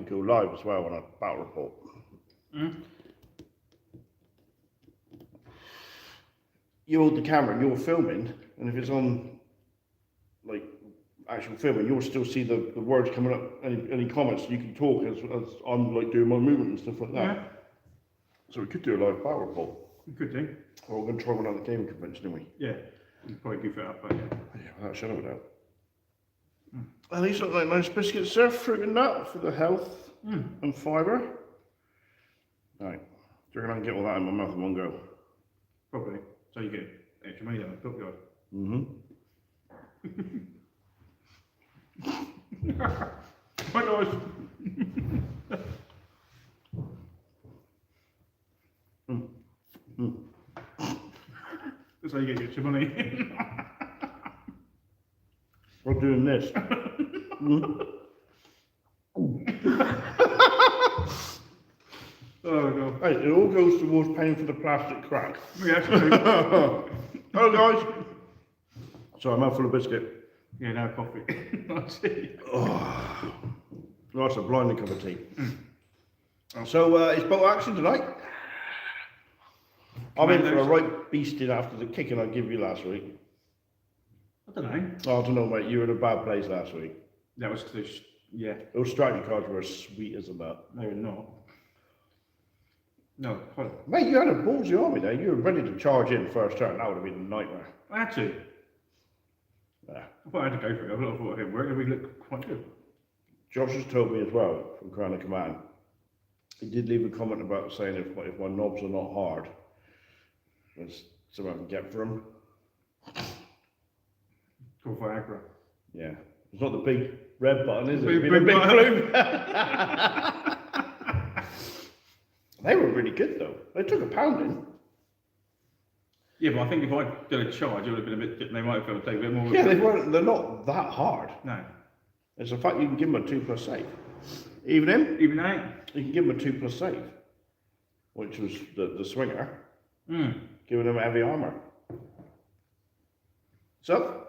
go live as well on a battle report. You hold the camera and you're filming, and if it's on like actual filming, you'll still see the words coming up, any comments, you can talk as I'm like doing my movement and stuff like that. Yeah. So we could do a live battle report. You could do. Or we're going to try one at the gaming convention, didn't we? Yeah. You could probably goof it up, but yeah. Yeah, without a shadow of a doubt. And these look like nice biscuits there, fruit and nut for the health and fibre. Right. Do you reckon I can get all that in my mouth in one go? Probably. So you get extra money down the top yard. Hi guys. That's how you get extra money. We're doing this. Oh god. Hey, it all goes towards paying for the plastic crack. Yeah, absolutely. Hello guys. Sorry, mouthful of biscuit. Yeah, now coffee. I see. Oh, that's a blinding cup of tea. So it's boat action tonight. I'm in for a right beasting after the kicking I gave you last week. I don't know. Oh, I don't know, mate. You were in a bad place last week. That was because, yeah, Those strategy cards were as sweet as a nut. they were not. No, hold on. Mate, you had a ballsy army there. You were ready to charge in first turn. That would have been a nightmare. I had to. Yeah. I thought I had to go for it. I thought it worked. We looked quite good. Josh has told me as well from Crown of Command. He did leave a comment about saying if my knobs are not hard, there's something I can get for him. Go for Agra. Yeah. It's not the big red button, is it? Big It's been a big button. blue. They were really good though. They took a pounding. Yeah, but I think if I'd done a charge, it would have been a bit. They might have felt a bit more. Yeah, they're not that hard. No. It's the fact you can give them a 2+ save. Even him, Even out. you can give them a 2+ save, which was the swinger, giving him heavy armour. So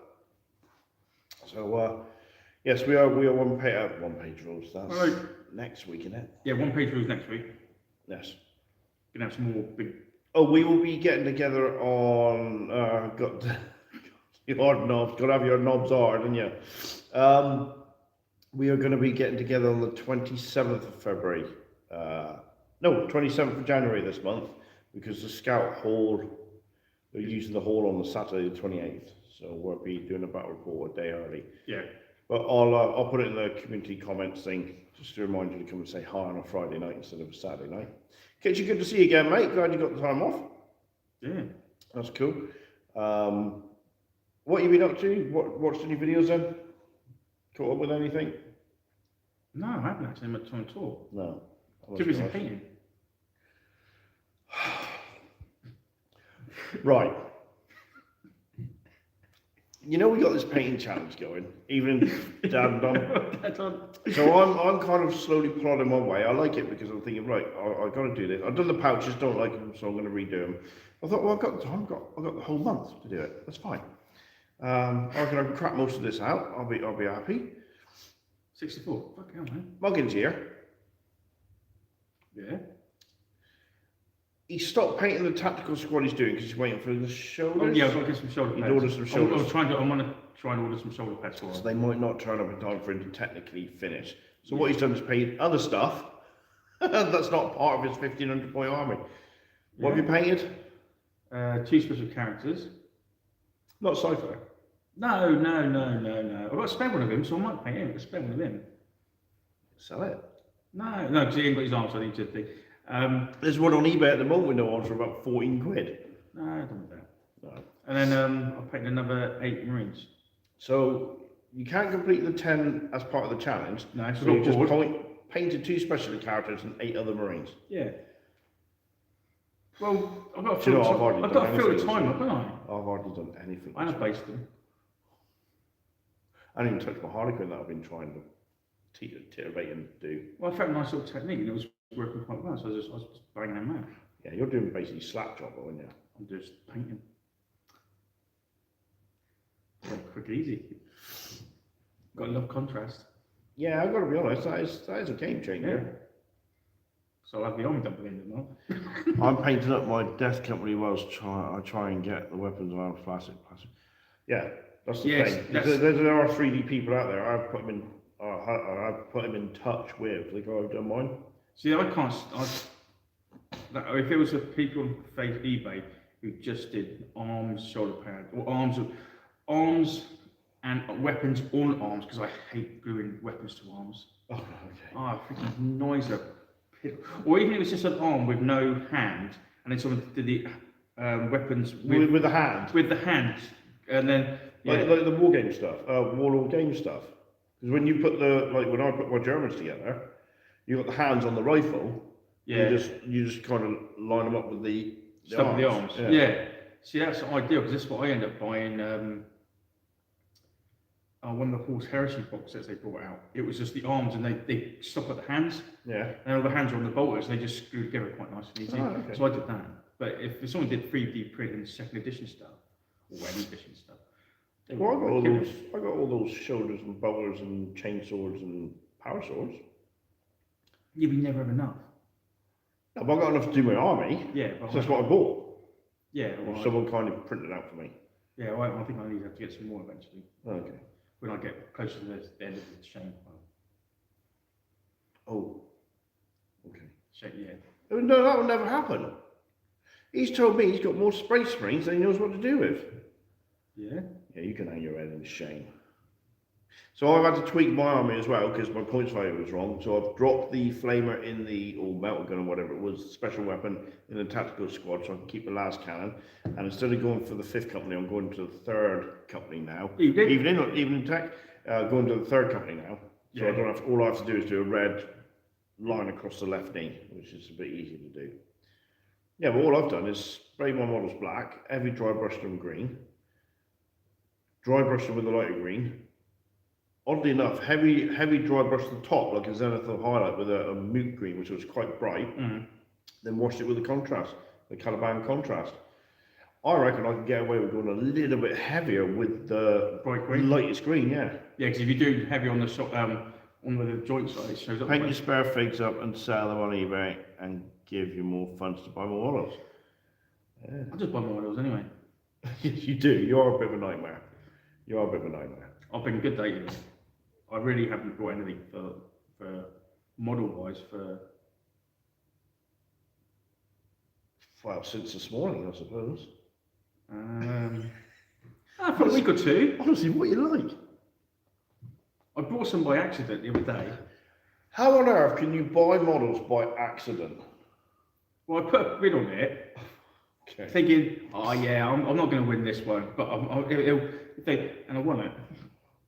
yes, we are one page rules. That's Right. next week, isn't it? Yeah, one page rules next week. Yes. Gonna have some more big. Oh, we will be getting together on got the hard knobs. Got to have your knobs hard, and yeah. We are going to be getting together on the 27th of February. No, 27th of January this month, because the Scout Hall, they're using the hall on the Saturday the 28th. So we'll be doing a battle report a day early. Yeah. But I'll put it in the community comments thing, just to remind you to come and say hi on a Friday night instead of a Saturday night. Kitchy, good to see you again, mate. Glad you got the time off. Yeah. That's cool. What have you been up to? Watched any videos then? Caught up with anything? No, I haven't actually much time at all. No. Too busy painting. Right. You know we got this painting challenge going, even Dad and Dom. So I'm kind of slowly plodding my way. I like it because I'm thinking, right, I got to do this. I've done the pouches, don't like them, so I'm going to redo them. I thought, well, I've got the time. I've got the whole month to do it. That's fine. I can crack most of this out. I'll be happy. 64. Fuck hell, man. Muggins here. Yeah. He stopped painting the tactical squad he's doing because he's waiting for the shoulders. Oh, yeah, I've got to get some shoulder He'd pads. order some shoulders. I'm going to try and order some shoulder pads for So him. they might not turn up in time for him to technically finish. So what he's done is paint other stuff that's not part of his 1500 point army. What have you painted? 2 special characters. Not sci-fi. No. I've got to spare one of him, so I might paint him. I've got to spare one of him. Sell it. No, because he ain't got his arm, so I need to think. There's one on eBay at the moment we know on for about 14 quid. No, I don't want that. No. And then I've painted another 8 Marines. So you can't complete the 10 as part of the challenge. No, it's so you not just bored. painted 2 specialty characters and 8 other Marines. Yeah. Well, I've got to Do you know, fill I've already I've done got to fill the anything time this up, haven't I? I've hardly done anything. I have based them. I didn't even touch my Harlequin that I've been trying to iterate and do. Well, I found a nice little technique and it was working quite well, so I was just banging them out. Yeah, you're doing basically slap job, aren't you? I'm just painting. Quick and easy. Got to love contrast. Yeah, I've got to be honest, that is a game Yeah. changer. So I'll have the army done by the end of the month. I'm painting up my death company whilst I try and get the weapons around plastic. Yeah, that's the Yes, thing. that's- There are 3D people out there. I've put them in. I've put them in touch with the guy who done mine. See, I can't. If it was the people on eBay who just did arms, shoulder pad, or arms and weapons on arms, because I hate gluing weapons to arms. Oh, okay. Oh, I freaking noise a pit. Or even if it's just an arm with no hand, and then someone did the weapons With the hand. with the hand, and then yeah, Like the war game stuff, warlord game stuff. Because when you put when I put my Germans together, you got the hands on the rifle. yeah, You just kind of line them up with the stuff with the arms. arms. Yeah. See, that's ideal because this is what I end up buying. One of the Horse Heresy box sets they brought out. It was just the arms, and they stop at the hands, Yeah. and all the hands are on the bolters. And they just screw together quite nice and easy. Oh, okay. So I did that. But if someone did 3D print and second edition stuff or any edition stuff, they Well, would kill it. I got all those shoulders and bolters and chainsaws and power swords. Yeah, we never have enough. I've got enough to do my army, Yeah, but so that's what I bought. yeah, Or well, someone kind of printed it out for me. yeah. Well, I think I need to have to get some more eventually Okay. when I get closer to the end of the chain. Oh. Okay. Yeah. Oh, no, that will never happen. He's told me he's got more space marines than he knows what to do with. Yeah. Yeah, you can hang your head in shame. So I've had to tweak my army as well because my points value was wrong. So I've dropped the flamer in or melter gun or whatever it was, special weapon in the tactical squad, so I can keep the last cannon. And instead of going for the 5th company, I'm going to the 3rd company now. Evening. Evening tech, going to the 3rd company now. So Yeah. I don't have. All I have to do is do a red line across the left knee, which is a bit easier to do. Yeah, but all I've done is spray my models black, heavy dry brush them green, dry brush them with a lighter green. Oddly enough, heavy dry brush the top like a zenithal highlight with a mute green, which was quite bright. Then washed it with the contrast, the Caliban contrast. I reckon I can get away with going a little bit heavier with the Bright green? lightest green, yeah. Yeah, because if you do heavy on the on the joint side, it shows up. Paint your spare figs up and sell them on eBay and give you more funds to buy more models. Yeah. I'll just buy more models anyway. Yes, you do. You are a bit of a nightmare. You are a bit of a nightmare. I've been good dating. I really haven't bought anything for model wise for. Well, since this morning, I suppose. For a week or two. Honestly, what you like? I bought some by accident the other day. How on earth can you buy models by accident? Well, I put a bid on it, Okay. thinking, oh yeah, I'm not going to win this one, but and I won it.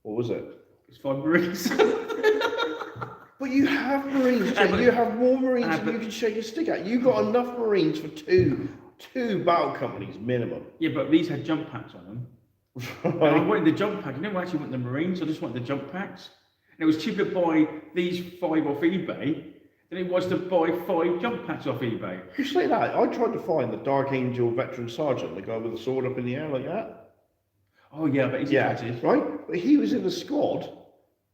What was it? It's 5 Marines. But you have Marines, Jay. You have more Marines than you can shake a stick at. You got enough Marines for two battle companies minimum. Yeah, but these had jump packs on them. And I wanted the jump pack. I didn't actually want the Marines. I just wanted the jump packs. And it was cheaper to buy these 5 off eBay than it was to buy 5 jump packs off eBay. You say that. I tried to find the Dark Angel veteran sergeant, the guy with the sword up in the air like that. Oh yeah, but he's expensive. Right. But he was in the squad,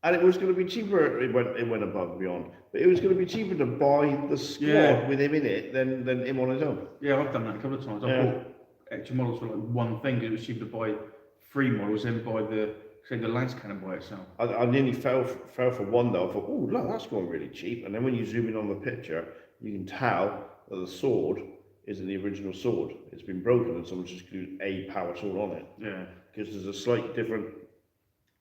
and it was going to be cheaper. It went above and beyond. But it was going to be cheaper to buy the squad with him in it than him on his own. Yeah, I've done that a couple of times. I bought extra models for like one thing. It was cheaper to buy 3 models than buy the lance cannon by itself. I nearly fell for one though. I thought, oh look, that's going really cheap. And then when you zoom in on the picture, you can tell that the sword isn't the original sword. It's been broken, and someone's just glued a power sword on it. Yeah. Because there's a slight different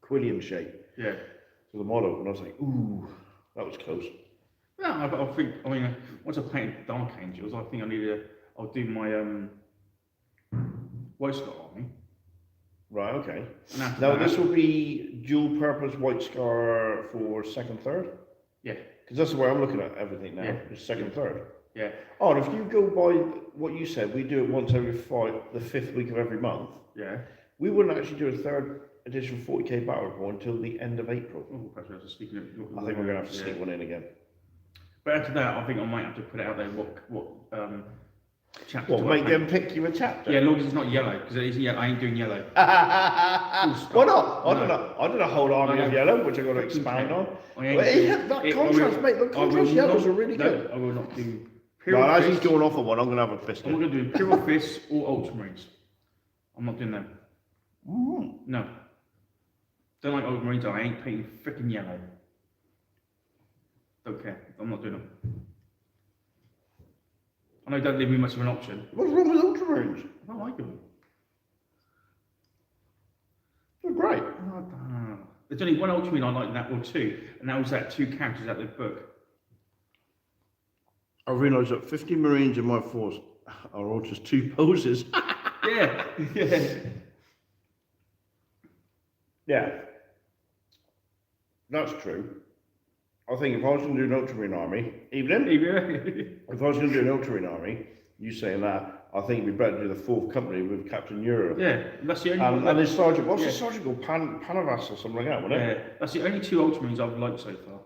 quillium shape Yeah. to the model, and I was like, ooh, that was close. Yeah, I mean, once I painted Dark Angels, I think I'll do my White Scar army. Right, okay. And after Now that, this will be dual purpose White Scar for 2nd, 3rd? Yeah. Because that's the way I'm looking at everything now, Yeah. is 2nd, 3rd. Yeah. Oh, and if you go by what you said, we do it once every the 5th week of every month. Yeah. We wouldn't actually do a 3rd edition 40k battle report until the end of April. Oh, perhaps we have to sneak it. I think we're going to have to sneak one in again. But after that, I think I might have to put it out there what chapter. What, to make my them pick you a chapter? Yeah, as long as it's not yellow, because it is yellow. I ain't doing yellow. Why not? No. I did a whole army I of don't yellow, which I'm going to freaking expand care. on. I ain't Well, doing- that it- I contrast, will- mate, the I will contrast yellows not- are really no, good. I will not do No, Imperial as he's Fist. going off on one, I'm going to have a fist. I'm not going to do Imperial Fists or Ultramarines. I'm not doing them. Mm. No. Don't like Ultramarines. I ain't painting freaking yellow. Don't care. I'm not doing them. I know, don't leave me much of an option. What's wrong with Ultramarines? I don't like them. They're great. There's only one Ultramarine I like in that, or two, and that was that two characters out of the book. I realised that 50 Marines in my force are all just two poses. Yeah, yeah. Yeah. That's true. I think if I was going to do an Ultramarine army, evening, if I was going to do an Ultramarine army, you saying that, I think it'd be better to do the fourth company with Captain Euro. Yeah, that's the only one. And this sergeant, what's Yeah. the sergeant called? Panavas or something like that, wasn't it? Yeah, that's the only two Ultramarines I've liked so far.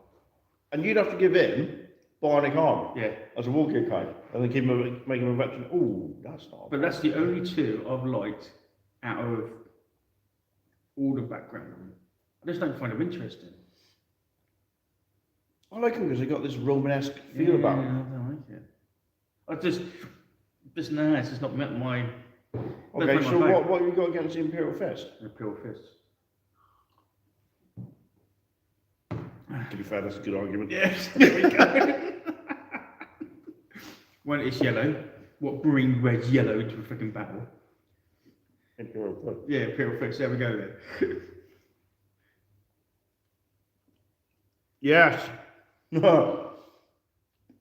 And you'd have to give him Bionic Arm Yeah, as a war gear kind, and then make him a veteran. Ooh, that's not. but that's the only two I've liked out of all the background. I just don't find them interesting. I like him because they got this Romanesque feel about I him. don't like it. I just no, it's just not met my. Okay, so what have you got against the Imperial Fist? Imperial Fists. To be fair, that's a good argument. Yes, there we go. When it's yellow, what brings red yellow into a freaking battle? Imperial Fist. Yeah, Imperial Fists, there we go then. Yes. No.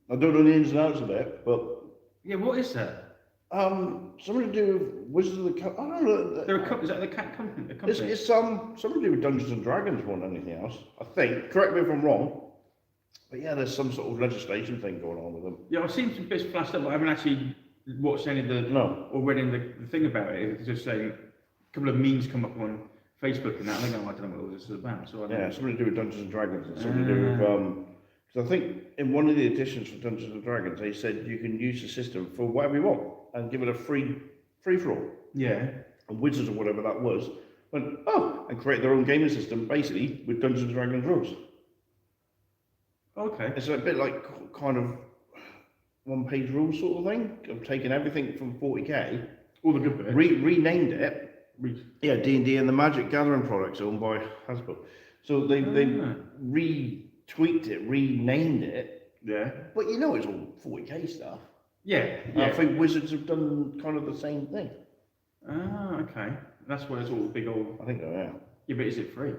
I don't know the ins and outs of it, but Yeah, what is that? something to do with Wizards of the Coast. I don't know. They're a company, is that the cat company? A company? It's something to do with Dungeons and Dragons more than anything else. I think. Correct me if I'm wrong. But yeah, there's some sort of legislation thing going on with them. Yeah, I've seen some bits flashed up, but I haven't actually watched any of the, No. or read any of the thing about it. It's just saying, a couple of memes come up on Facebook and that, and I don't know what this is about. So I don't Yeah, know. something to do with Dungeons and Dragons and something to do with because I think in one of the editions for Dungeons and Dragons they said you can use the system for whatever you want and give it a free for all. Yeah. And Wizards or whatever that was went, and create their own gaming system basically with Dungeons and Dragons rules. Okay. It's a bit like kind of one-page rules sort of thing. Of taking everything from 40k, All the good bits. renamed it. Yeah, D&D and the Magic Gathering products owned by Hasbro. So they retweaked it, renamed it. Yeah. But you know it's all 40k stuff. Yeah. I Yeah. think Wizards have done kind of the same thing. Ah, okay. That's why it's all big old. I think so, yeah. Yeah, but is it free?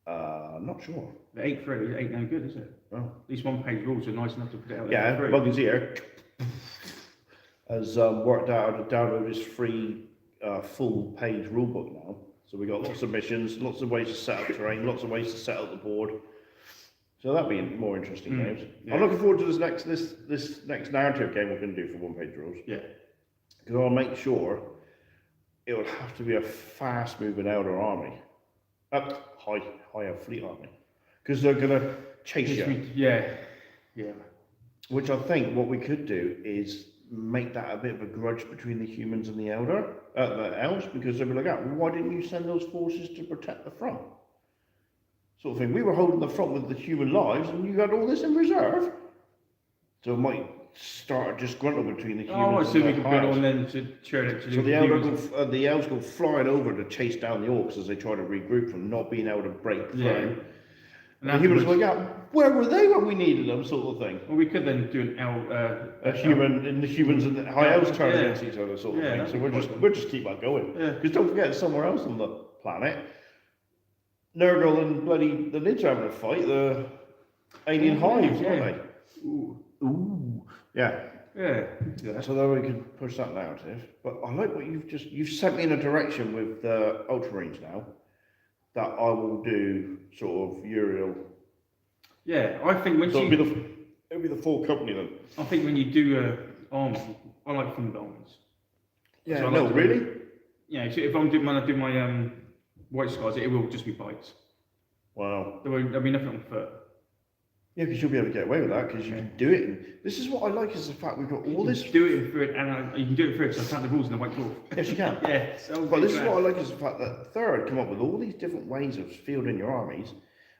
Not sure. It ain't free. It ain't no good, is it? Oh. These one-page rules are nice enough to put it out there Yeah, for free. Muggins here has worked out how to download his free full-page rulebook now. So we got lots of missions, lots of ways to set up terrain, lots of ways to set up the board. So that'd be more interesting games. yeah. I'm looking forward to this next narrative game we're going to do for one-page rules. Yeah. Because I'll make sure it would have to be a fast-moving outer army, higher fleet army, because they're going to chase you. Yeah. Yeah. Which I think what we could do is make that a bit of a grudge between the humans and the elves, because they'll be like, why didn't you send those forces to protect the front? Sort of thing. We were holding the front with the human lives, and you had all this in reserve. So it might start a disgruntle between the humans Oh, I see. and We the can put elves. on then to turn it to So the humans. the elves go flying over to chase down the orcs as they try to regroup from not being able to break through. Yeah. And the humans are like, where were they when we needed them, sort of thing. Well, we could then do an A human and the humans and the high elves turn Yeah. against each other, sort of Yeah, thing. that'd So be we'll just keep that going. Yeah. Because don't forget, somewhere else on the planet, Nurgle and bloody the Lids are having a fight. The alien hives, yeah. aren't they? Ooh. Yeah. Yeah. Yeah. So then we can push that narrative. But I like what you've sent me in a direction with the Ultramarines now, that I will do sort of Uriel. Yeah. I think when So you, it'll be the full company then. I think when you do arms, I like themed armies. Yeah. So I No, like to- really. Yeah. So if I'm doing when I do my white scars, it will just be bites. Wow. There'll be nothing on foot. Yeah, because you'll be able to get away with that because you can do it. And this is what I like is the fact we've got all this. Do it through it, and you can do it through it. So I count the rules in the white dwarf. Yes, you can. Yeah. So But this is what I like is the fact that Third come up with all these different ways of fielding your armies,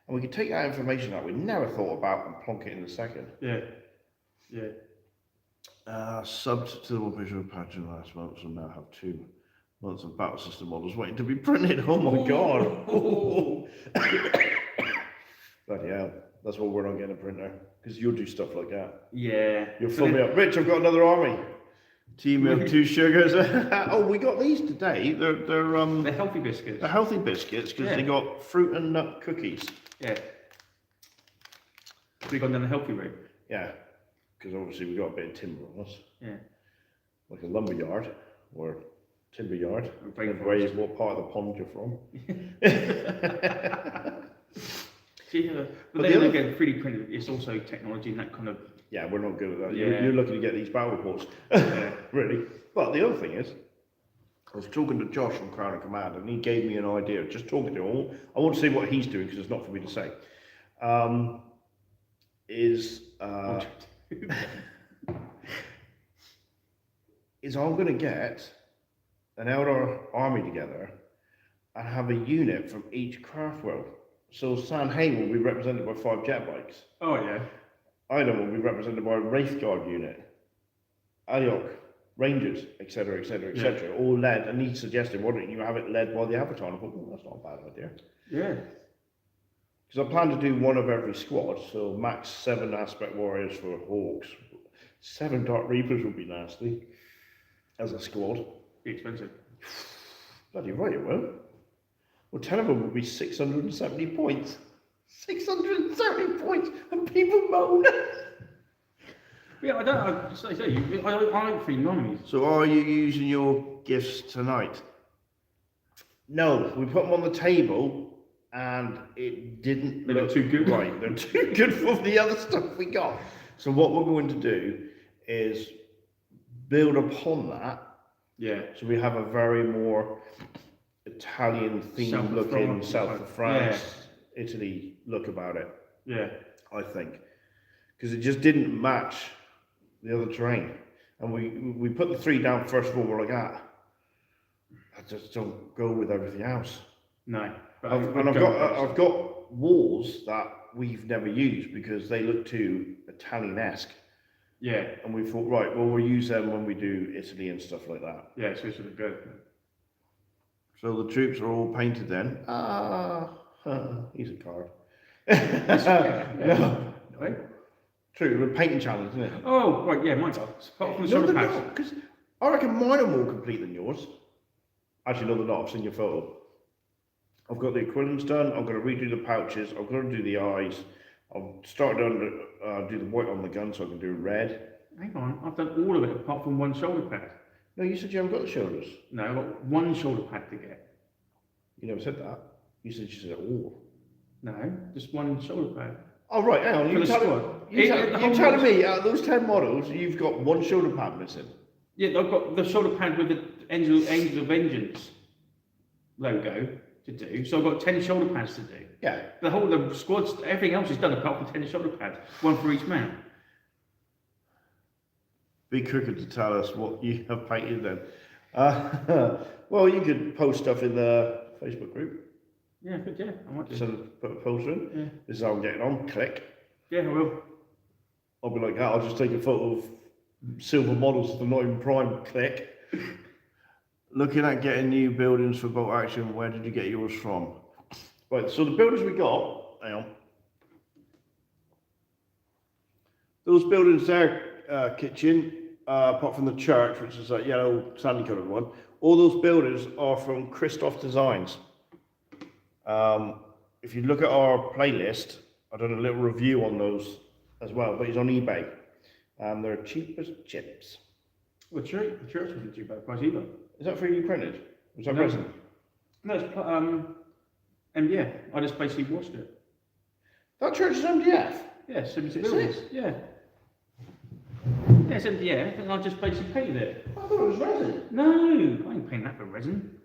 and we can take that information that we never thought about and plonk it in the second. Yeah. Yeah. Subbed to the visual pattern last month, so now have 2 months of battle system models waiting to be printed. Oh my god! Bloody hell! That's why we're not getting a printer because you'll do stuff like that. Yeah. You'll fill me up. Rich, I've got another army. Team of 2 sugars. Oh, we got these today. They're healthy biscuits. They're healthy biscuits because they got fruit and nut cookies. Yeah. We gone down the healthy route. Yeah, because obviously we got a bit of timber on us. Yeah. Like a lumber yard or timber yard. Rainforest. Where is what part of the pond you're from. But then again, 3D printed, it's also technology and that kind of. Yeah, we're not good at that. Yeah. You're looking to get these battle reports, really. But the other thing is, I was talking to Josh from Crown and Command, and he gave me an idea. Just talking to him, I won't say what he's doing because it's not for me to say. Is I'm going to get an Eldar army together and have a unit from each craft world. So Sanheim will be represented by 5 jet bikes. Oh yeah. Idom will be represented by a Wraith Guard unit. Ayok, Rangers, etc., etc., etc., all led. And he suggested, why don't you have it led by the Avatar? And I thought, that's not a bad idea. Yeah. Because I plan to do 1 of every squad, so max 7 aspect warriors for Hawks. 7 Dark Reapers would be nasty as a squad. Be expensive. Bloody right, it will. Well, 10 of them would be 670 points. 670 points, and people moan. Yeah, I like 3 armies. So, are you using your gifts tonight? No, we put them on the table, and it didn't. They look too good. Right, they're too good for the other stuff we got. So, what we're going to do is build upon that. Yeah. So we have a very more Italian themed looking South of France, Italy look about it. Yeah. I think. Because it just didn't match the other terrain. And we put the 3 down first of all, we're like, I just don't go with everything else. No. But I've got walls that we've never used because they look too Italian-esque. Yeah. And we thought, right, well, we'll use them when we do Italy and stuff like that. Yeah, so it's sort of good. So the troops are all painted then. He's a card. No. Right? True, we're painting challenge, isn't it? Oh, right, yeah, mine's apart from the shoulder pads. Because I reckon mine are more complete than yours. Actually, no, they're not. I've seen your photo. I've got the equivalents done. I'm going to redo the pouches. I'm going to do the eyes. I've started to do the white on the gun so I can do red. Hang on, I've done all of it apart from 1 shoulder pad. No, you said you haven't got the shoulders. No, I've got 1 shoulder pad to get. You never said that. You said all. No, just 1 shoulder pad. Oh, right, hang on. You're telling me out of those 10 models, you've got 1 shoulder pad missing? Yeah, I've got the shoulder pad with the Angels of Vengeance logo to do. So I've got 10 shoulder pads to do. Yeah. The squad's, everything else is done apart from 10 shoulder pads, 1 for each man. Be quicker to tell us what you have painted then. Well, you could post stuff in the Facebook group. Yeah, good, yeah. I might do. So put a poster in. Yeah. This is how I'm getting on. Click. Yeah, I will. I'll be like that. I'll just take a photo of silver models that are not even prime. Click. Looking at getting new buildings for boat action. Where did you get yours from? Right, so the buildings we got, hang on. Those buildings there, kitchen, apart from the church, which is that yellow sandy coloured one, all those buildings are from Christoph Designs. If you look at our playlist, I've done a little review on those as well, but he's on eBay. They're cheap as chips. Well, the church wasn't too bad price either. Is that 3D printed? Was that No. resin? No, it's MDF. I just basically washed it. That church is MDF? Yeah, 70 Is buildings. it? Yeah. Yeah, it's MDF, and I just basically painted it. I thought it was resin. No, I ain't painting that for resin.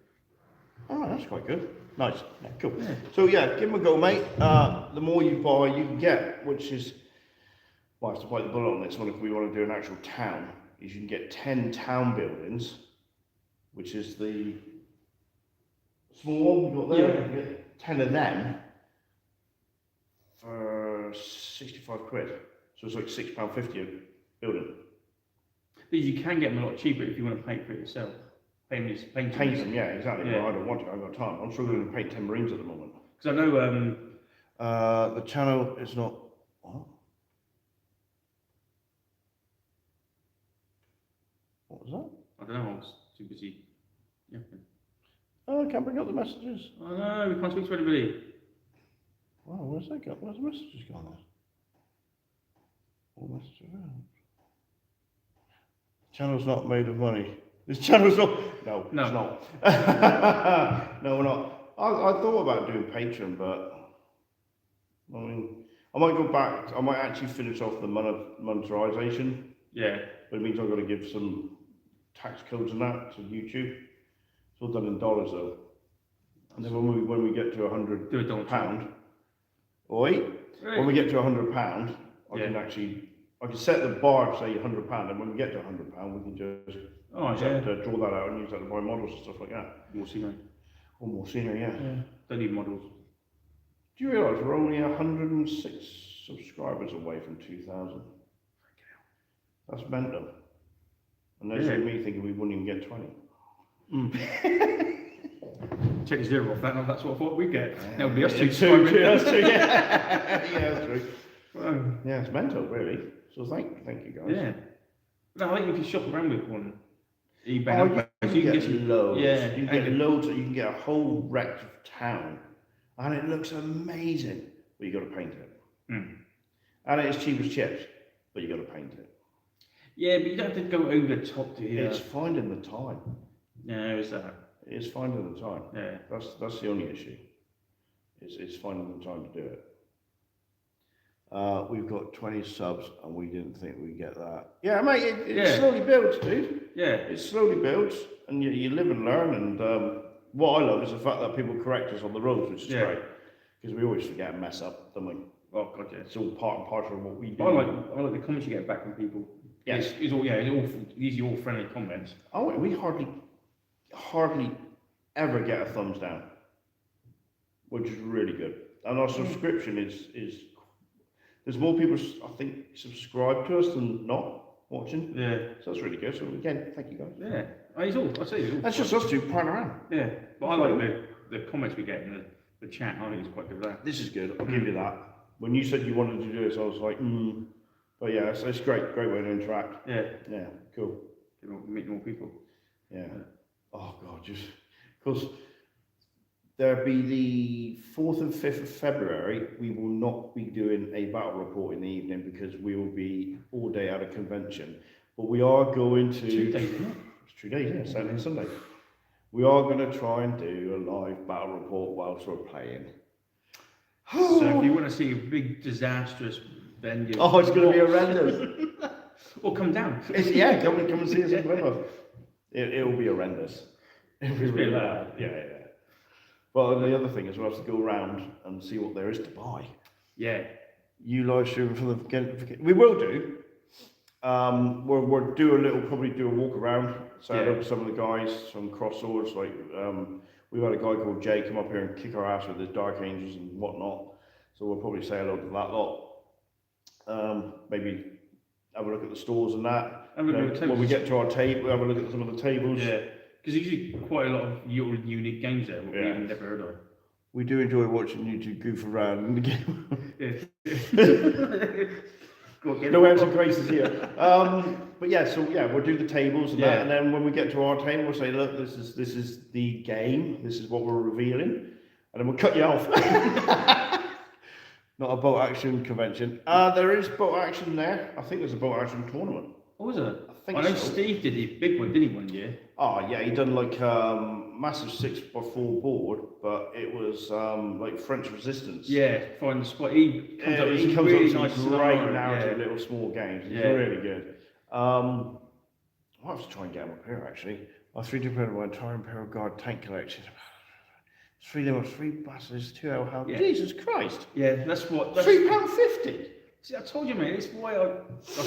Oh, that's quite good. Nice. Yeah, cool. Yeah. So yeah, give them a go, mate. The more you buy, you can get, which is, well, I have to bite the bullet on this one if we want to do an actual town, is you can get 10 town buildings, which is the small one we got there. Yeah. You can get 10 of them for 65 quid. So it's like £6.50 a building. But you can get them a lot cheaper if you want to paint for it yourself. Paint Them, yeah, exactly. Yeah. Well, I don't want to, I've got time. I'm struggling to paint 10 Marines at the moment. Because I know The channel is not. What? What was that? I don't know. I was too busy. Yeah. Oh, I can't bring up the messages. Oh no, we can't speak to anybody. Wow, where's that gone? Where's the messages gone then? All messages around. Channel's not made of money. This channel's not. No, No. it's not. No, we're not. I thought about doing Patreon, but I mean, I might go back. I might actually finish off the monetization. Yeah. But it means I've got to give some tax codes and that to YouTube. It's all done in dollars though. And then when we get to £100, Do a Donald Trump. oi, Right. when we get to £100, I Yeah. can actually set the bar to say £100, and when we get to £100, we can just Oh use yeah. that to draw that out and use that to buy models and stuff like that. More scenery. Or more scenery, yeah. Yeah. Don't need models. Do you realise we're only 106 subscribers away from 2,000? That's mental. And that's Yeah. me thinking we wouldn't even get 20. Check zero off that. No, that's what I thought we'd get. That'll be us Yeah, two. that's true, yeah. Yeah, that's true. Well, Yeah, it's mental, really. So thank you guys. yeah. No, I think if you shop around with one, eBay, Oh, and you you can get some- loads. Yeah, You can get loads. You can get a whole wrecked town, and it looks amazing. But you got to paint it. Mm. And it's cheap as chips, but you got to paint it. Yeah, but you don't have to go over the top to here. It's finding the time. No, is that? It's finding the time. Yeah. That's the only issue. It's finding the time to do it. We've got 20 subs, and we didn't think we'd get that. Yeah, mate, it Yeah. slowly builds, dude. Yeah. It slowly builds, and you live and learn. And what I love is the fact that people correct us on the roads, which is Yeah. great, because we always forget and mess up, don't we? Oh god, yeah. It's all part and parcel of what we do. I like the comments you get back from people. Yes. It's all these are all friendly comments. Oh, we hardly ever get a thumbs down, which is really good. And our subscription is there's more people I think subscribe to us than not watching. Yeah. So that's really good. So again, thank you guys. Yeah. It's all. I say it's all. That's just us two playing around. Yeah. But I like the comments we get in the chat. I think it's quite good. That. This is good. I'll give you that. When you said you wanted to do this, I was like, But yeah, it's great way to interact. Yeah. Yeah, cool. Meet more people. Yeah. Oh God, just because there'll be the 4th and 5th of February, we will not be doing a battle report in the evening because we will be all day at a convention. But we are going to 2 days, isn't it? It's 2 days, yeah, Saturday and Sunday. We are going to try and do a live battle report whilst we're playing. So if you want to see a big disastrous venue, Oh, it's going to be horrendous. or come down. Yeah, come and see us in Plymouth. It will be horrendous. It'll be It's really really bad. Yeah. But the other thing is we'll have to go around and see what there is to buy. Yeah. You live stream from the we will do. We'll probably do a walk around, say hello to some of the guys, some cross swords. Like we've had a guy called Jay come up here and kick our ass with his Dark Angels and whatnot. So we'll probably say hello to that lot. Maybe have a look at the stores and that. Have a look at the tables. When we get to our table, have a look at some of the tables. Yeah. Because there's usually quite a lot of unique games there, what Yeah. we've never heard of. We do enjoy watching you two goof around in the game. Yeah. Go on, get No it. answer graces here. But yeah, so yeah, we'll do the tables and that, Yeah. and then when we get to our table, we'll say, look, this is the game. This is what we're revealing, and then we'll cut you off. Not a boat action convention. There is boat action there. I think there's a boat action tournament. What was it? I think I know so. Steve did a big one, didn't he, one year? Oh yeah, he done like massive 6x4 board, but it was like French resistance. Yeah, find the spot. He comes up with He some comes really up nice with some great scenario, narrative yeah. little small games. It's Yeah. really good. I'll have to try and get him up here actually. I 3D printed my entire Imperial Guard tank collection. three buses, 2 hour help. Yeah. Jesus Christ. Yeah, that's what. That's, £3.50. See, I told you, mate. It's why I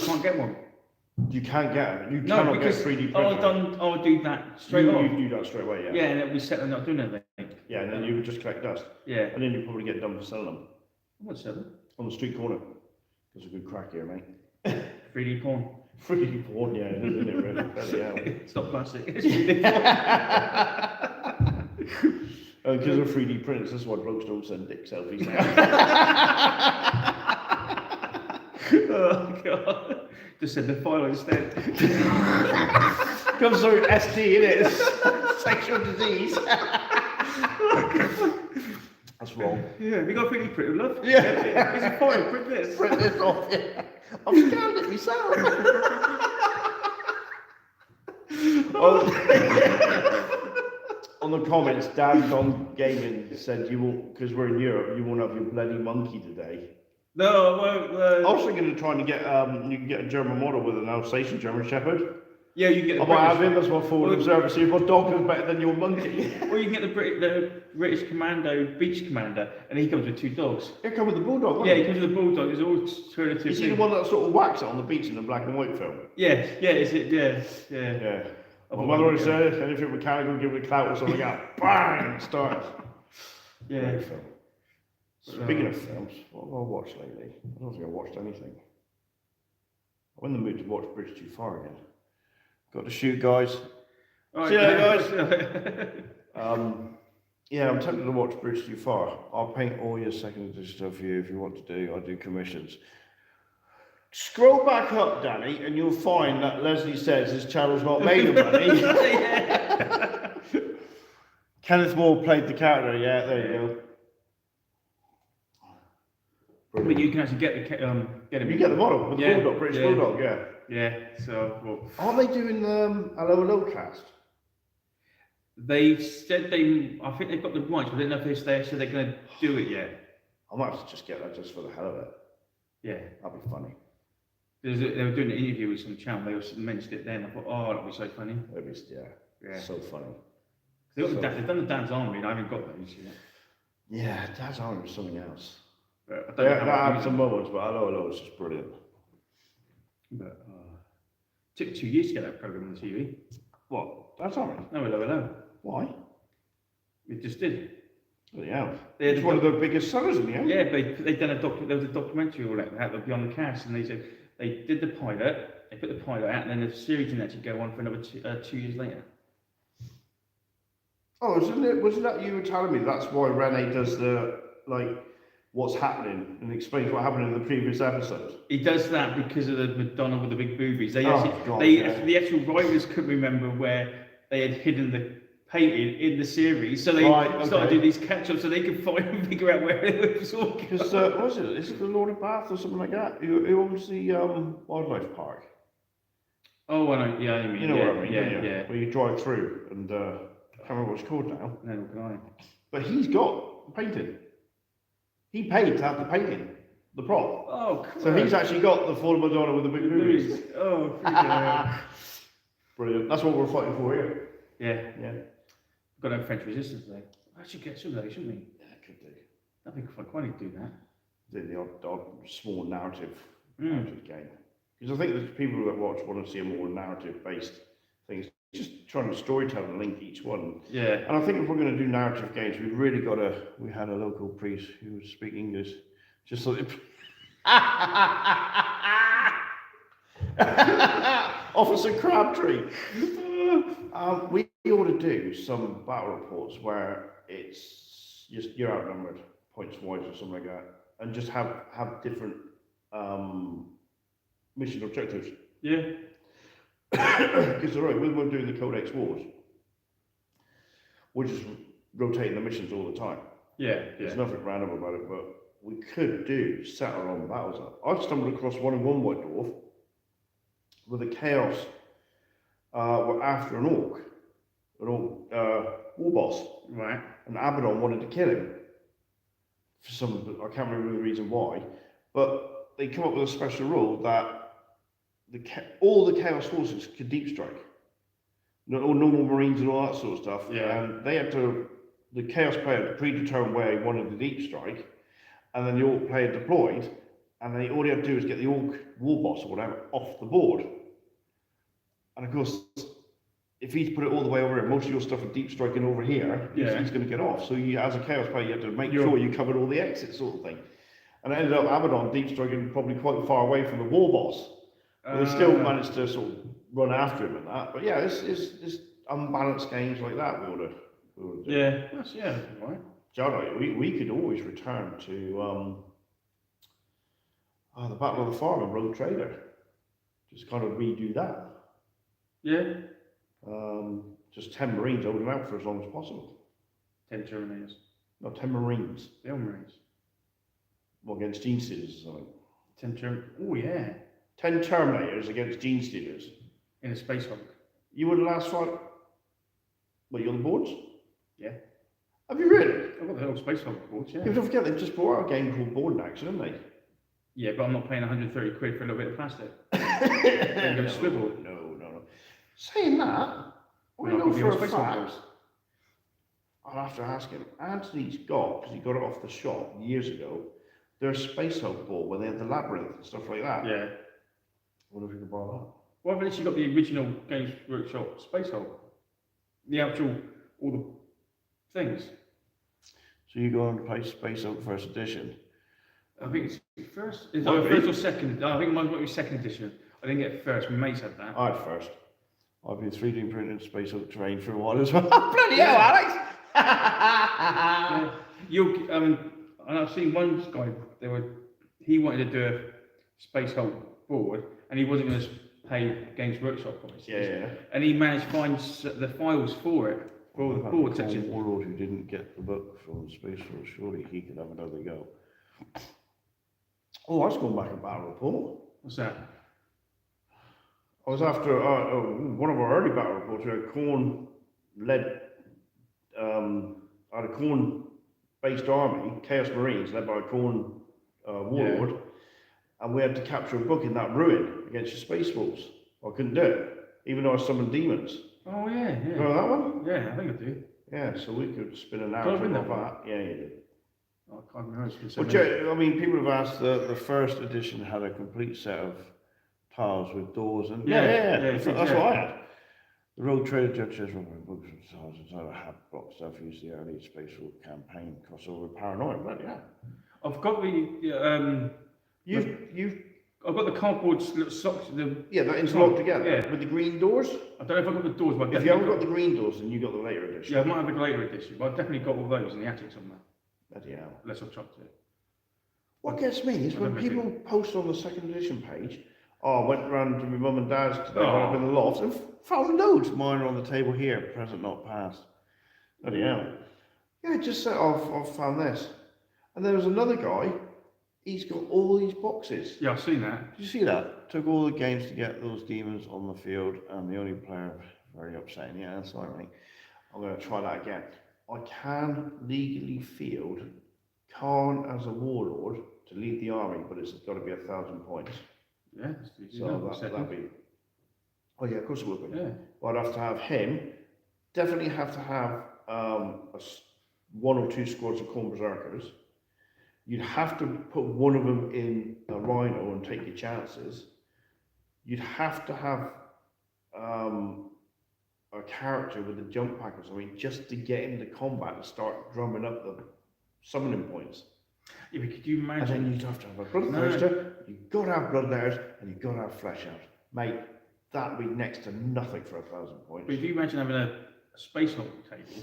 can't get one. You can't get them. You No, cannot because get 3D I'll printer. do that straight off. You do that straight away, yeah. Yeah, and it'll be set and not doing anything. Yeah, and then you would just collect dust. Yeah. And then you probably get done for selling them. What's 7? On the street corner. There's a good crack here, mate. 3D porn. 3D porn, yeah, isn't it really? Bloody hell. It's not plastic. It's 3D porn. Because of 3D prints, that's why blokes don't send dick selfies now. Oh god. Just send the file instead. Comes through ST, innit? Sexual disease. That's wrong. Yeah, have you got 3D printer, love? Yeah. It's a file, print this. Print this off, yeah. I've scanned it myself. On the comments, Dan Don Gaming said you won't, because we're in Europe, you won't have your bloody monkey today. No, I won't. I was thinking of trying to get, you can get a German model with an Alsatian German Shepherd. Yeah, you can get the I might have British. him as my forward observer, see if my dog is better than your monkey. Or you can get the British Commando, Beach Commander, and he comes with 2 dogs. Here come with the bulldog. Yeah, he comes with a bulldog. It's all alternative. You see the one that sort of whacks it on the beach in the black and white film? Yeah, is it? Yeah. Yeah. My mother always said, anything mechanical, give it a clout or something like that. Bang! Start. Yeah. Great film. Speaking of films, what have I watched lately? I don't think I watched anything. I'm in the mood to watch Bridge Too Far again. Got to shoot, guys. All right, See you later, guys. Yeah, I'm tempted to watch Bridge Too Far. I'll paint all your second edition stuff for you if you want to do. I do commissions. Scroll back up, Danny, and you'll find that Leslie says his channel's not made of money. Kenneth Moore played the character. Yeah, there you go. But you can actually get him. You get the model with the bulldog, British bulldog. Yeah. Yeah. So, well, Aren't they doing Hello cast? they said I think they've got the rights, but I don't know if they said they're going to do it yet. I might have to just get that just for the hell of it. Yeah. That'd be funny. They were doing an interview with some channel. They also mentioned it then. I thought, oh, that'd be so funny. That'd be, yeah. So funny. They've done the Dan's Army, and I haven't got those yet. Yeah, Dad's Army was something else. But I don't know how that I'd had use some it. moments, but Hello was just brilliant. But took 2 years to get that program on TV. What? Dad's Army? No, hello. Why? It just did. Yeah. They had It's a one of the biggest sellers in the end. Yeah, they done there was a documentary all that Beyond the Cast, and they said they did the pilot, they put the pilot out, and then the series didn't actually go on for another 2 years later. Oh, wasn't that you were telling me that's why Rene does the, what's happening and explains what happened in the previous episodes? He does that because of the Madonna with the big boobies. The actual writers couldn't remember where they had hidden the painting in the series, so they started doing these catch-ups so they could find and figure out where it was all. Because what was it? Is it the Lord of Bath or something like that? Who owns the wildlife park? Oh, I know. Yeah, I mean, You know what I mean? Yeah. Where you drive through and I can't remember what it's called now. No, can I? But he's got the painting. He paid to have the painting, the prop. Oh, cool. So he's actually got the full Madonna with the big boobies. Oh, freaking Brilliant. That's what we're fighting for here. yeah. Got no French resistance though. I should get some of those, shouldn't we? Yeah, could do. I think quite quite to do that. The odd small narrative game. Because I think that people that watch want to see a more narrative-based things. Just trying to storytell and link each one. Yeah. And I think if we're going to do narrative games, we've really got to. We had a local priest who would speak English, just so. Officer Crabtree. We ought to do some battle reports where it's just you're outnumbered points wise or something like that, and just have different mission objectives. Yeah. Because when we're doing the Codex Wars, we're just rotating the missions all the time. Yeah. There's nothing random about it, but we could set our own battles up. I've stumbled across one in One White Dwarf with a chaos. We're after an orc war boss. Right. And Abaddon wanted to kill him. For some, I can't remember the reason why, but they come up with a special rule that all the Chaos Forces could deep strike. All normal Marines and all that sort of stuff. Yeah. And they had to the Chaos player predetermined where he wanted the deep strike, and then the Orc player deployed, and then all you have to do is get the Orc war boss or whatever off the board. And of course, if he's put it all the way over here, most of your stuff is deep striking over here, he's going to get off. So you, as a Chaos player, you have to make sure you covered all the exits, sort of thing. And I ended up Abaddon deep striking probably quite far away from the war boss. But they still managed to sort of run after him and that. But yeah, it's unbalanced games like that we ought to do. Yeah, right. Jedi, we could always return to the Battle of the Farm and Rogue Trader. Just kind of redo that. Yeah. Just 10 Marines holding out for as long as possible. 10 Terminators. No, 10 Marines. The old Marines. Well, against Gene Stealers or something. 10 Oh, yeah. 10 Terminators against Gene Stealers. In a Space Hulk. You were the last fight. Well, you on the boards? Yeah. Have you really? I've got the old Space Hulk boards, yeah. You don't forget, they've just brought out a game called Board Action, haven't they? Yeah, but I'm not paying 130 quid for a little bit of plastic. No, swivel. no. Saying that, I know for a fact, I'll have to ask him, Anthony's got, because he got it off the shop years ago, their Space Hulk board where they had the labyrinth and stuff like that. Yeah. I wonder if we can buy that. Well, I've literally got the original Games Workshop Space Hulk. The actual, all the things. So you go on to play Space Hulk First Edition? I think it's first. Is it first or second? No, I think it might be second edition. I didn't get it first. My mates had that. I had first. I've been 3D printing Space Hulk terrain for a while as well. Bloody hell, Alex! And I've seen one guy. He wanted to do a Space Hulk board, and he wasn't going to pay Games Workshop prices. Yeah. And he managed to find the files for it, for all the board section. Warlord who didn't get the book from Space Force, surely he could have another go. Oh, I was going back a battle report. What's that? I was after one of our early battle reports. We had a Khorne-based army, Chaos Marines, led by a Khorne warlord, and we had to capture a book in that ruin against the Space Wolves. I couldn't do it, even though I summoned demons. Oh yeah. Remember that one? Yeah, I think I do. Yeah, so we could spin an arrow win off that that. Yeah, you did. I can't remember. It's been so But many- I mean, people have asked, the first edition had a complete set of tiles with doors and Yeah, that's what I had. The Rogue Trader Judge says, well, books and tiles inside a hat block stuff used the early Space Wolf campaign crossover with Paranoia, but yeah. I've got I've got the cardboard little socks. That interlock together Yeah. with the green doors. I don't know if I've got the doors, but If you haven't got the green doors, then you got the later edition. Yeah, I might have a later edition, but I've definitely got all those in the attic somewhere. Bloody hell. Unless I've chopped it. What gets me is when people post on the second edition page, I went round to my mum and dad's today, went up in the loft, and found loads. Mine are on the table here, present not past. Bloody hell. Yeah, just said, I've found this. And there was another guy, he's got all these boxes. Yeah, I've seen that. Did you see that? Took all the games to get those demons on the field, and the only player, very upsetting, yeah, that's ironic. I'm going to try that again. I can legally field Khan as a warlord to lead the army, but it's got to be 1,000 points. Yeah, So that'd be. Oh yeah, of course it would be. Yeah. Well, I'd have to have him. Definitely have to have one or two squads of Khorne Berserkers. You'd have to put one of them in a Rhino and take your chances. You'd have to have a character with a jump pack or something just to get into combat and start drumming up the summoning points. Yeah, but could you And imagine? then you'd have to have a bloodthirster, you've got to have bloodlayers, and you've got to have flesh out. Mate, that'd be next to nothing for 1,000 points. But if you imagine having a Space Hulk table.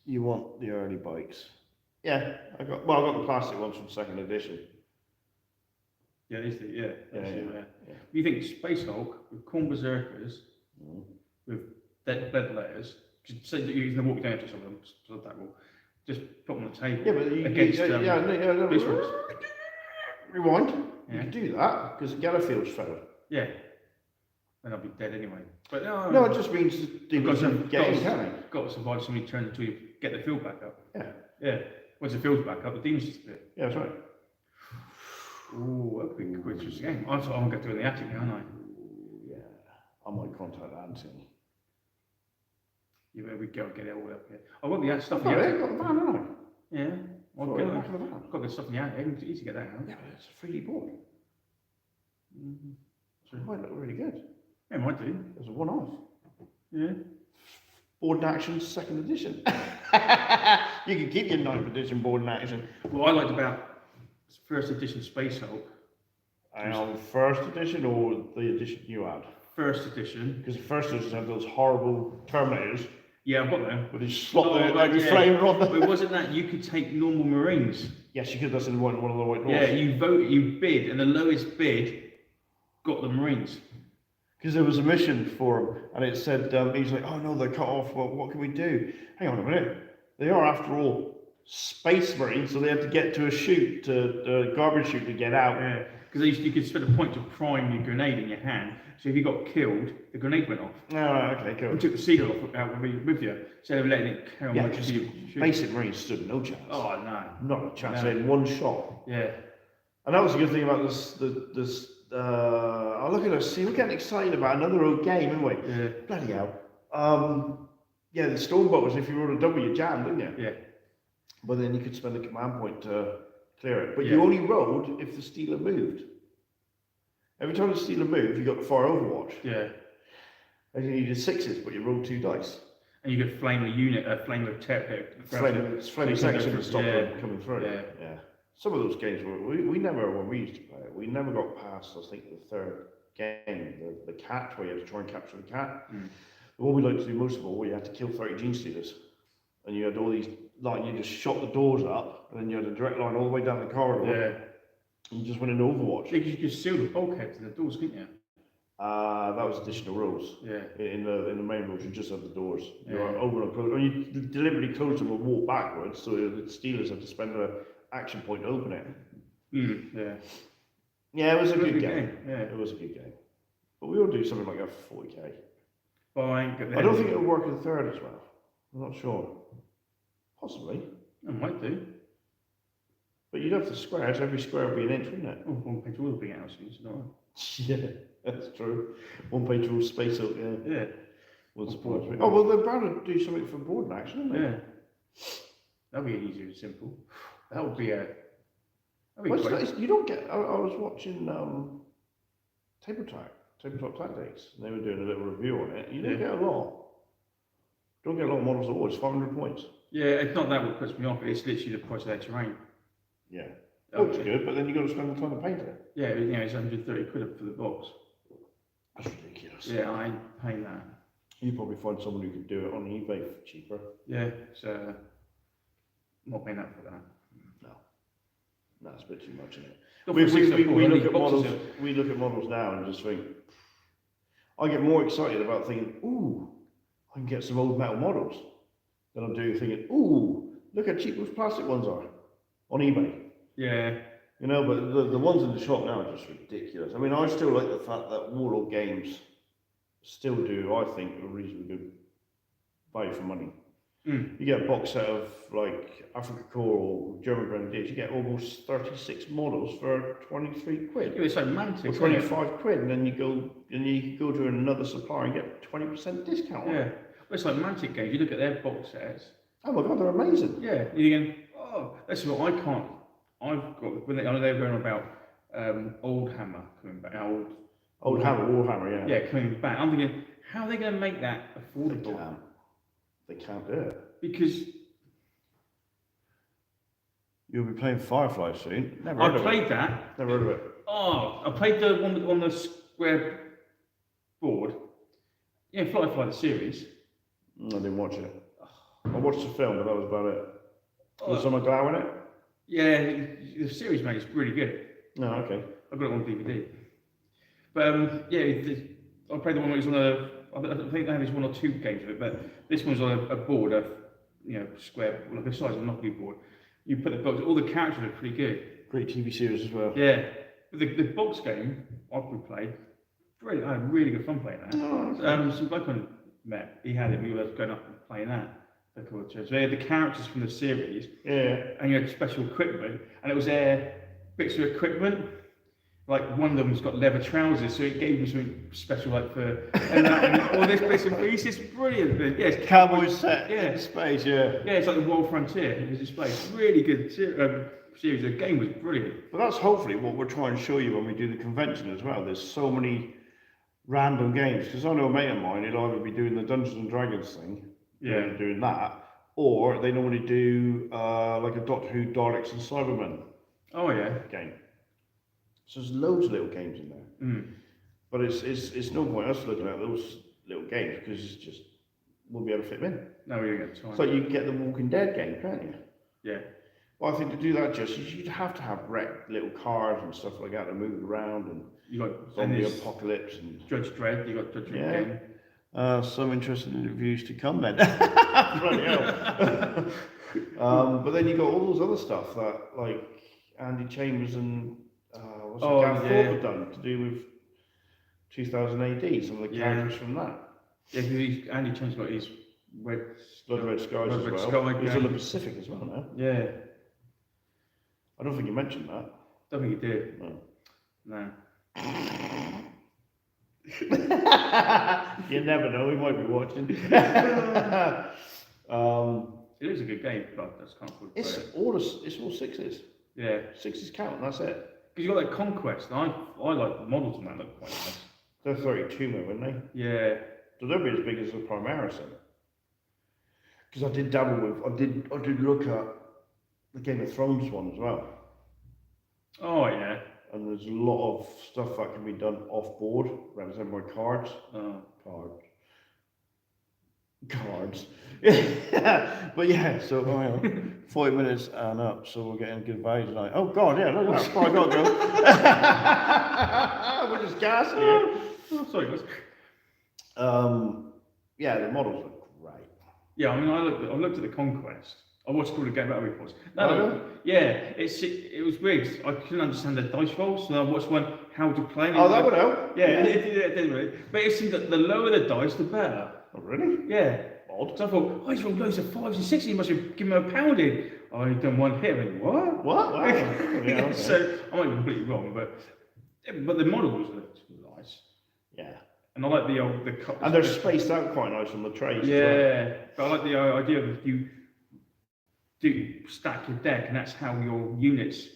You want the early bikes. Yeah, I got the plastic ones from second edition. Yeah, that's it. Yeah. You think Space Hulk with Khorne Berserkers, with dead layers, just say that you're going to walk down to some of them, so that will just put them on the table. Yeah, but you against Space Wolves. Rewind. Yeah. You can do that because Gallifield's failed. Yeah. Then I'll be dead anyway. But No, it just means that demons get in, can't they? got to survive so many turns until you get the field back up. Yeah. Yeah. Once the field's back up, the demons disappear. Yeah, that's right. Ooh, that'd be a quick switch game. I'm going to do it in the attic now, aren't I? Yeah, I might contact Anthony. Yeah, we go and get it all up here. I've got the stuff I've in got the it, attic. got the van, haven't I? Yeah. I've Throw it in the back got, of the van. I've got the stuff in the attic. It's easy to get that out. Yeah, but it's a 3D board. Mm-hmm. It might look really good. Yeah, it might do. It's a one-off. Yeah. Board in Action, second edition. You can keep your 9th edition Board in Action. What I liked about first edition Space Hulk, And on first edition or the edition you had? first edition. Because the first edition had those horrible Terminators Yeah, I've got them. with his slot Oh, there, like yeah. a flame on But them. it wasn't that you could take normal Marines. Yes, you could. That's in one of the white doors. Yeah, you bid, and the lowest bid got the Marines. Because there was a mission for him, and it said, he's like, oh no, they're cut off, well, what can we do? Hang on a minute. They are, after all, Space Marines, so they had to get to a chute, to a garbage chute to get out. Yeah, because you could spend a point to prime your grenade in your hand. So if you got killed, the grenade went off. Oh, right, okay, You cool. took the seal off out with you, instead of letting it carry on. Yeah, with because you. Basic Marines stood no chance. Oh no. Not a chance. No. They had one shot. Yeah. And that was the good thing about this. Oh, look at us. See, we're getting excited about another old game, aren't we? Yeah. Bloody hell. Yeah, the Stormboat was if you rolled a double, you jammed, didn't you? Yeah. But then you could spend a command point to clear it. But Yeah. you only rolled if the Stealer moved. Every time the Stealer moved, you got to fire Overwatch. Yeah. And you needed 6s, but you rolled 2 dice. And you could flame the unit, flame the Flame So section you to stop yeah. them coming through. Yeah. Yeah. Some of those games we never, when we used to play it, we never got past, I think, the third game, the cat, where you had to try and capture the cat. Mm. The one we liked to do most of all, where you had to kill 30 Gene Stealers. And you had all these, like, you just shot the doors up, and then you had a direct line all the way down the corridor. Yeah. And you just went into Overwatch. You could seal the bulkheads and the doors, couldn't you? That was additional rules. Yeah. In the main rules, you just had the doors. You Yeah. were open and closed. And you deliberately closed them and walked backwards, so the Steelers had to spend an action point to open it. Mm. Yeah. Yeah, it was a It was good game. Yeah. It was a good game. But we ought to do something like that for 40k. Fine. I don't think it would work in third as well. I'm not sure. Possibly. It might do. But you'd have the squares. Every square would be an inch, wouldn't it? Oh, one page will be out soon, so Yeah, that's true. One page rule space out, yeah. yeah. Would surprise me. Oh, well, they're bound to do something for board and action, aren't they? Yeah. That'd be easy and simple. That would be a. That'd be Well, great. you don't get. I was watching Tabletop Tactics, and they were doing a little review on it. You don't Yeah. get a lot. Don't get a lot of models at all. It's 500 points. Yeah, it's not that what puts me off. It's literally the price of their terrain. Yeah. Looks good, but then you got to spend the time to paint it. Yeah, it's 130 quid for the box. That's ridiculous. Yeah, I ain't paying that. You probably find someone who could do it on eBay for cheaper. Yeah, so not paying that for that. No, that's a bit too much, isn't it? Not We for 64, look only at boxes models. We look at models now and just think. I get more excited about thinking, "Ooh, I can get some old metal models," than I do thinking, "Ooh, look how cheap those plastic ones are on eBay." Yeah, You know, but the ones in the shop now are just ridiculous. I mean, I still like the fact that Warlord Games still do, I think, a reasonably good value for money. Mm. You get a box set of like Africa Corps or German Grenadiers, you get almost 36 models for 23 quid. it's like Mantic. Or isn't it? 25 quid, and then you go to another supplier and get 20% discount on Yeah, it. well, it's like Mantic games. You look at their box sets. Oh my god, they're amazing. Yeah, you're thinking, oh, that's what I can't. I've got when I know they were going about Old Hammer coming back. Old Hammer, Warhammer, yeah. Yeah, coming back. I'm thinking, how are they going to make that affordable? They can't do it. Because You'll be playing Firefly soon. Never I heard of played it. that. Never heard of it. Oh, I played the one on the square board. Yeah, Firefly the series. I didn't watch it. I watched the film, but that was about it. Was Oh, someone Glow in it? yeah, the series, mate, is really good. No, okay. I got it on DVD. But yeah, I played the one that was on a. I think they had this one or two games of it, but this one's on a board, square, like the size of a Monopoly board. You put the box. All the characters are pretty good. Great TV series as well. Yeah, but the box game I could play. I had really good fun playing that. Oh, Some bloke I met, he had it. We were going up and playing that. So they had the characters from the series, yeah. and you had special equipment, and it was bits of equipment. like one of them's got leather trousers, so it gave him something special, like for and all this bits and pieces. Brilliant. Yeah, it's Cowboy set Yeah. in space, yeah. Yeah, it's like the Wild Frontier. It was in space. Really good series. The game was brilliant. But that's hopefully what we're trying to show you when we do the convention as well. There's so many random games, because I know a mate of mine, he'll either be doing the Dungeons and Dragons thing, Yeah. doing that, or they normally do like a Doctor Who, Daleks and Cybermen Oh yeah. game. So there's loads of little games in there. Mm. But it's no point us looking at those little games because it's just we'll be able to fit them in. No, we didn't get time. So you can get the Walking Dead game, can't you? Yeah. Well, I think to do that, just you'd have to have little cards and stuff like that to move around and You got zombie apocalypse and Judge Dredd. You got Judge Dredd yeah. game. Some interesting interviews to come then. Bloody hell. But then you got all those other stuff that like Andy Chambers and Gav Thorpe have done to do with 2000 AD. Some of the characters from that. Yeah, because Andy Chambers got his Blood Red Skies Blood as Red well. Sky He's game. in the Pacific as well now. Yeah. I don't think you mentioned that. Don't think he did. No. No. You never know, he might be watching. It is a good game, but that's kind of cool. It's all sixes. Yeah. Sixes count, and that's it. Because you got that Conquest, and I like the models on that, look quite nice. They're 32 mil, aren't they? Yeah. So they'll be as big as the Primaris then. Because I did dabble with, I did look at the Game of Thrones one as well. Oh yeah. And there's a lot of stuff that can be done off board, represented by cards. Oh. Cards. But yeah, so 40 minutes and up, so we're getting good value tonight. Oh god, yeah, look at that. I got to go. We're just gassing here. Oh, sorry, guys. Yeah, the models look great. Yeah, I mean, I looked at the Conquest. I watched all the Game Battle reports. Oh, Yeah, it was weird. I couldn't understand the dice rolls, so I watched one how to play. Oh, that would help. Yeah, it didn't really. But it seemed that the lower the dice, the better. Oh, really? Yeah. Odd. So I thought, oh, he's rolled loads of 5s and 6s, he must have given him a pounding. Oh, he's done one hit. I went, what? What? Wow. Yeah, okay. So I might be completely wrong, but the models looked nice. Yeah. And I like the And they're spaced out quite nice on the trays. Yeah, but I like the idea of you do stack your deck, and that's how your units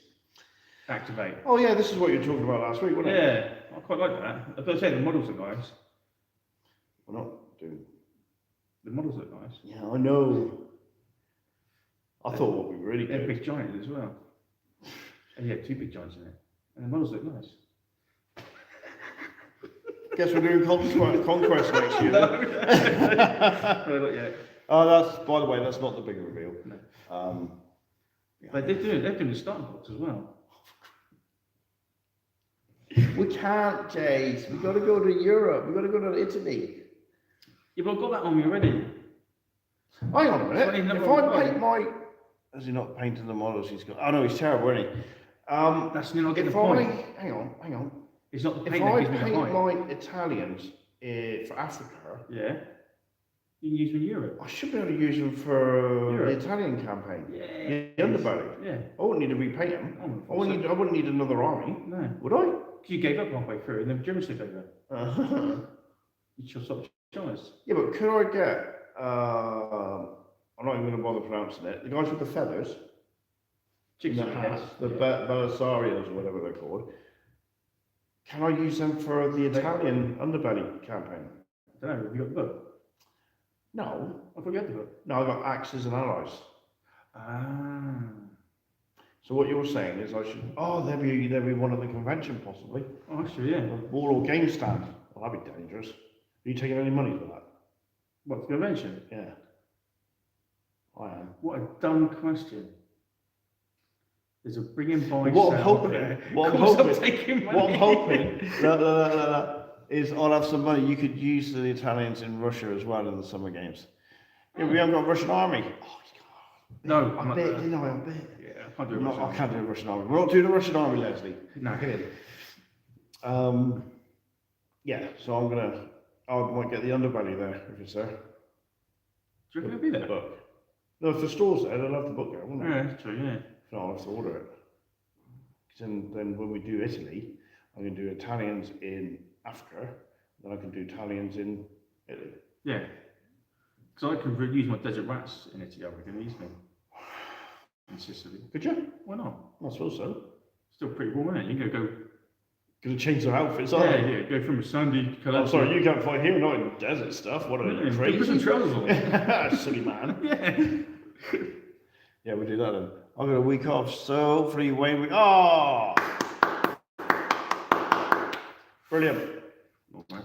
activate. Oh yeah, this is what you were talking about last week, wasn't it? Yeah, I quite like that. As I say, the models are nice. We're not doing. The models look nice. Yeah, I know. I thought what we really They're did. big giants as well. And yeah, 2 big giants in it, and the models look nice. Guess we're doing Conquest next year. No, not yet. Oh, that's, by the way, that's not the big reveal. No. But they're doing the starting box as well. We can't, Jace. We've got to go to Europe. We've got to go to Italy. Yeah, but I've got that on me already. Hang on a minute. Funny If number I one. paint my... Has he not painted the models he's got? Oh no, he's terrible, isn't he? That's not getting If the point. hang on. It's not the If paint I that gives me the paint point. my Italians for Africa, Yeah. You can use them in Europe. I should be able to use them for Europe. the Italian campaign. Yeah. The underbelly. Yeah. I wouldn't need to repaint them. Oh, I wouldn't need another army, No. would I? You gave up halfway through, and the Germans took over. You just stopped choice. Yeah, but could I get? I'm not even going to bother pronouncing it. The guys with the feathers, in Chicks the hats, the Belisarians or whatever they're called. Can I use them for the Italian underbelly campaign? I don't know. Have you got the book? No, I thought you had the book. no, I've got Axes and Allies. Ah. So what you're saying is I should? Oh, there'll be one at the convention possibly. Oh, actually, yeah. A Warlord game stand. Well, that'd be dangerous. Are you taking any money for that? What, the convention? Yeah, I am. What a dumb question. There's a bring and buy What I'm sale hoping, there. what I'm Of course I'm hoping, taking money. what I'm hoping, no, is I'll have some money. You could use the Italians in Russia as well in the summer games. Yeah, we haven't got a Russian army. Oh, No, I I'm not bet, there. you know, I bet. Yeah, I can't do it. No, I can't do a Russian army. We're not doing a Russian army, Leslie. No. Yeah, so I might get the underbelly there if it's there. Do you reckon it'll be there? Book. No, if the store's there, they'll have the book there, won't they? Yeah, that's true, yeah. No, I'll have to order it. 'Cause then when we do Italy, I can do Italians in Africa, then I can do Italians in Italy. Yeah. Because I could use my desert rats in Italy, I reckon, easily. In Sicily. Could you? Why not? I suppose so. Still pretty warm, isn't it? You can go. Gonna change their outfits, aren't they? Yeah, go from a sandy colour. I'm sorry, you can't fight here, not in desert stuff. What are you, crazy? Put some trousers on. Silly man. Yeah. Yeah, we'll do that then. I've got a week off, so hopefully Wayne week. Oh! Brilliant.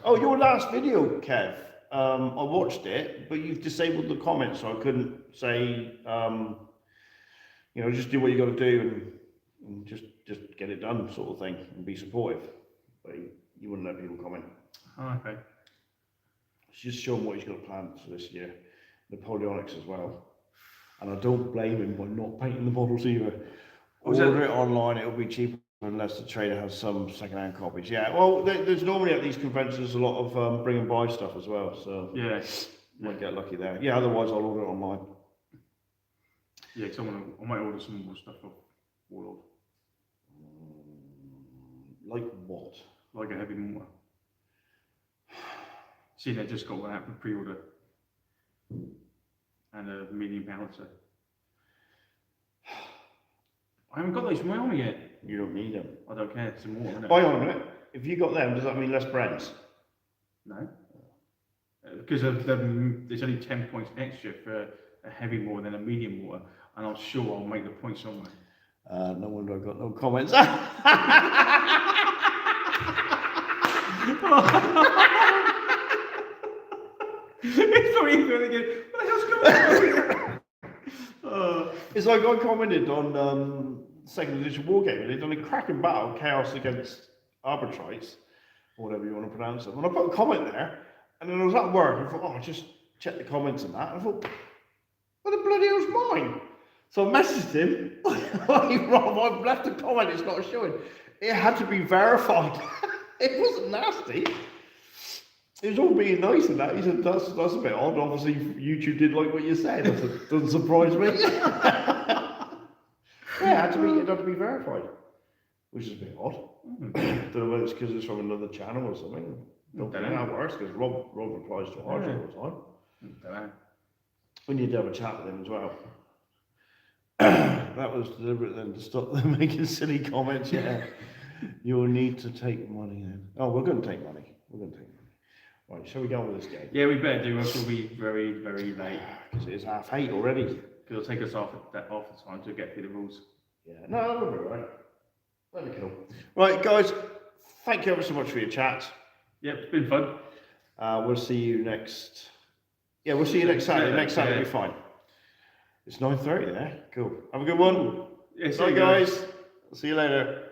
Oh, your last video, Kev. I watched it, but you've disabled the comments, so I couldn't say, just do what you got to do and just get it done, sort of thing, and be supportive. But you wouldn't let people comment. Oh, okay. Just show him what he's got planned for this year. Napoleonics as well. And I don't blame him by not painting the models either. Order it online, it'll be cheaper unless the trader has some second-hand copies. Yeah, well, there's normally at these conventions a lot of bring and buy stuff as well, so Yeah. might get lucky there. Yeah, otherwise I'll order it online. Yeah, because I might order some more stuff off Warlord. Like what? Like a heavy mortar. See, they just got one out for pre-order. And a medium pouncer. I haven't got those from my army yet. You don't need them. I don't care, some more, innit? Buy on it. If you got them, does that mean less brands? No. Because there's only 10 points extra for a heavy mortar than a medium mortar, and I'm sure I'll make the point somewhere. No wonder I've got no comments. It's not even going to get. What the hell's going on? It's like I commented on second edition Wargaming. They'd done a cracking battle, Chaos against Arbitrites, or whatever you want to pronounce them. And I put a comment there, and then I was at work, and I thought, oh, just check the comments and that. And I thought, what the bloody hell's mine? So I messaged him, hey, Rob, I've left a comment, it's not showing. It had to be verified. It wasn't nasty. It was all being nice and that. He said, that's a bit odd. Obviously, YouTube did like what you said. That doesn't surprise me. Yeah, it had to be verified, which is a bit odd. Don't know whether it's because it's from another channel or something. Don't think that works, because Rob replies to ours all the time. We need to have a chat with him as well. That was deliberate then, to stop them making silly comments. Yeah, you'll need to take money then. Oh, we're going to take money. Right, shall we go on with this game? Yeah, we better do, else we'll be very, very late. Because it is 8:30 already. Because it'll take us half the time to get through the rules. Yeah, no, that'll be right. That'll be cool. Right, guys, thank you ever so much for your chat. Yep, it's been fun. We'll see you next. Yeah, we'll see you next Saturday. Next Saturday will be fine. It's 9:30 there. Cool. Have a good one. Yeah, Bye, guys. See you later.